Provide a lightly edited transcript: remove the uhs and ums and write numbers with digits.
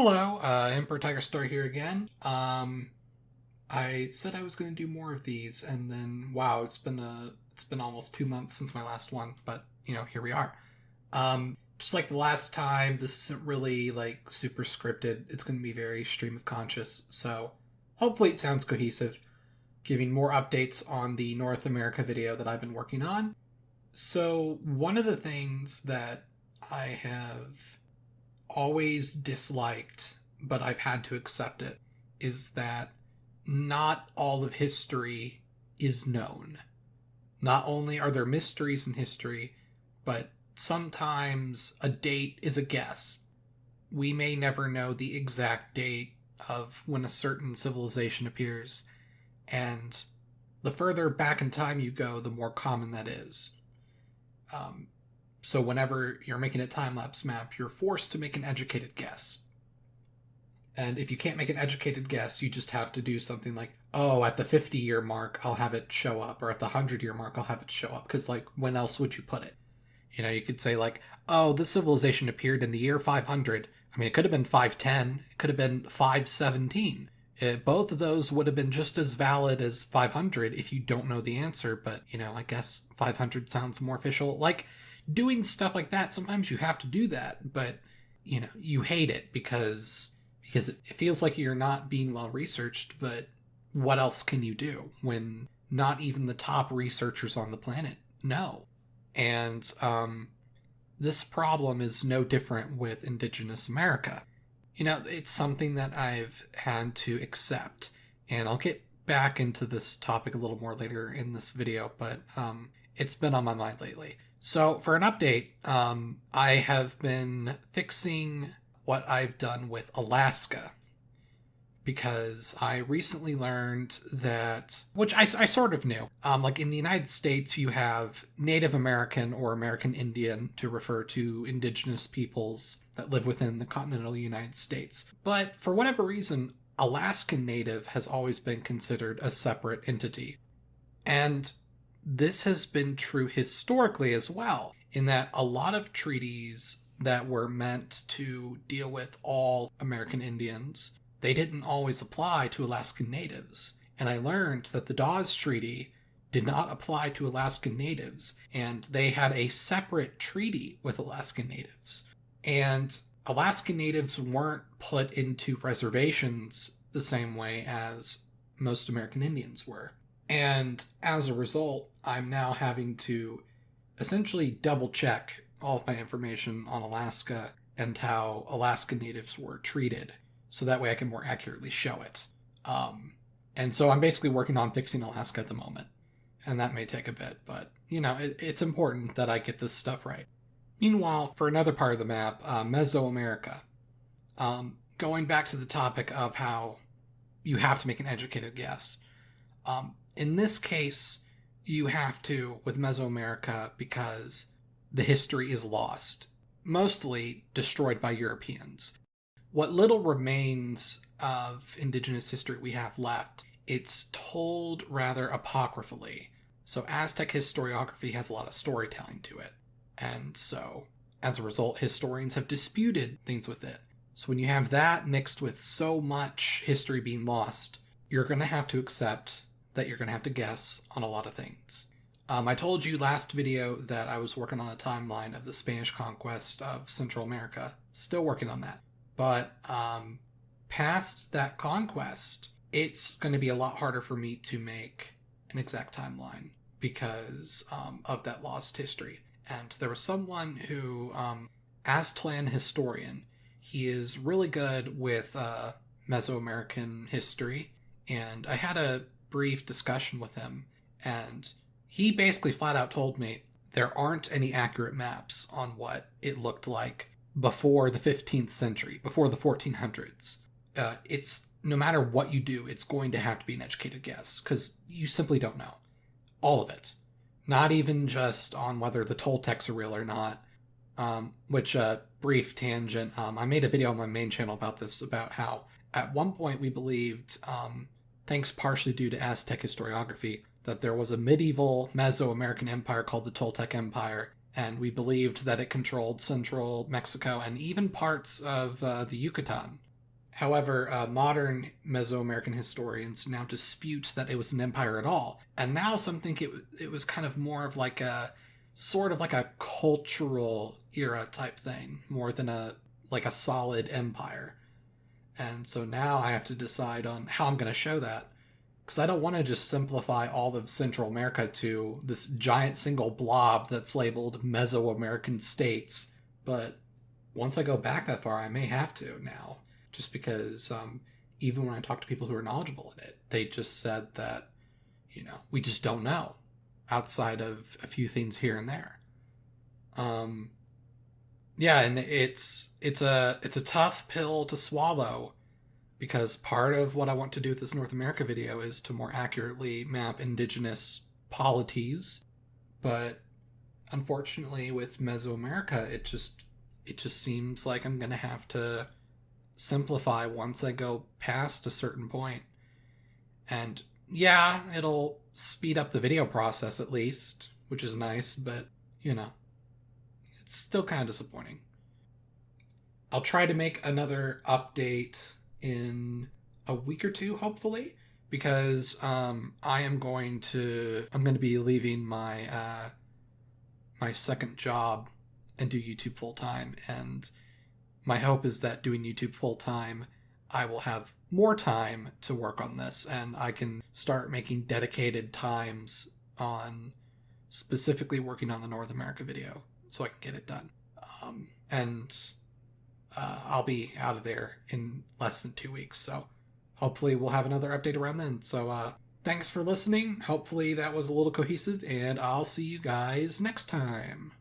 Hello, Emperor Tiger Star here again. I said I was going to do more of these, and then wow, it's been almost 2 months since my last one, but here we are. Just like the last time, this isn't really like super scripted. It's going to be very stream of conscious, so hopefully it sounds cohesive, giving more updates on the North America video that I've been working on. So one of the things that I have always disliked, but I've had to accept it, is that not all of history is known. Not only are there mysteries in history, but sometimes a date is a guess. We may never know the exact date of when a certain civilization appears, and the further back in time you go, the more common that is. So whenever you're making a time-lapse map, you're forced to make an educated guess. And if you can't make an educated guess, you just have to do something like, oh, at the 50-year mark, I'll have it show up, or at the 100-year mark, I'll have it show up. Because, like, when else would you put it? You could say, like, oh, this civilization appeared in the year 500. I mean, it could have been 510. It could have been 517. Both of those would have been just as valid as 500 if you don't know the answer. But, I guess 500 sounds more official. Like, doing stuff like that, sometimes you have to do that, but you hate it because it feels like you're not being well researched. But what else can you do when not even the top researchers on the planet know? And this problem is no different with Indigenous America. It's something that I've had to accept, and I'll get back into this topic a little more later in this video, but it's been on my mind lately. So for an update, I have been fixing what I've done with Alaska, because I recently learned that, which I sort of knew, like in the United States, you have Native American or American Indian to refer to indigenous peoples that live within the continental United States. But for whatever reason, Alaskan Native has always been considered a separate entity. And this has been true historically as well, in that a lot of treaties that were meant to deal with all American Indians, they didn't always apply to Alaskan Natives. And I learned that the Dawes Treaty did not apply to Alaskan Natives, and they had a separate treaty with Alaskan Natives. And Alaskan Natives weren't put into reservations the same way as most American Indians were. And as a result, I'm now having to essentially double check all of my information on Alaska and how Alaskan Natives were treated, so that way I can more accurately show it. And so I'm basically working on fixing Alaska at the moment, and that may take a bit, but it's important that I get this stuff right. Meanwhile, for another part of the map, Mesoamerica, going back to the topic of how you have to make an educated guess. In this case, you have to with Mesoamerica because the history is lost, mostly destroyed by Europeans. What little remains of indigenous history we have left, it's told rather apocryphally. So Aztec historiography has a lot of storytelling to it. And so, as a result, historians have disputed things with it. So when you have that mixed with so much history being lost, you're going to have to accept that you're going to have to guess on a lot of things. I told you last video that I was working on a timeline of the Spanish conquest of Central America. Still working on that. But past that conquest, it's going to be a lot harder for me to make an exact timeline because of that lost history. And there was someone who, Aztlan historian, he is really good with Mesoamerican history, and I had a brief discussion with him, and he basically flat out told me there aren't any accurate maps on what it looked like before the 15th century, before the 1400s. It's, no matter what you do, it's going to have to be an educated guess, because you simply don't know. All of it. Not even just on whether the Toltecs are real or not. Which, brief tangent, I made a video on my main channel about this, about how at one point we believed, thanks partially due to Aztec historiography, that there was a medieval Mesoamerican empire called the Toltec Empire, and we believed that it controlled central Mexico and even parts of the Yucatan. However, modern Mesoamerican historians now dispute that it was an empire at all, and now some think it was kind of more of like a sort of like a cultural era type thing, more than a like a solid empire. And so now I have to decide on how I'm going to show that, because I don't want to just simplify all of Central America to this giant single blob that's labeled Mesoamerican states. But once I go back that far, I may have to now, just because even when I talk to people who are knowledgeable in it, they just said that, we just don't know outside of a few things here and there. Yeah, and it's a tough pill to swallow, because part of what I want to do with this North America video is to more accurately map indigenous polities, but unfortunately with Mesoamerica, it just seems like I'm gonna have to simplify once I go past a certain point. And yeah, it'll speed up the video process at least, which is nice, but it's still kind of disappointing. I'll try to make another update in a week or two, hopefully, because I'm going to be leaving my second job and do YouTube full time, and my hope is that doing YouTube full time, I will have more time to work on this, and I can start making dedicated times on specifically working on the North America video, so I can get it done. And I'll be out of there in less than 2 weeks, so hopefully we'll have another update around then. So thanks for listening. Hopefully that was a little cohesive, and I'll see you guys next time.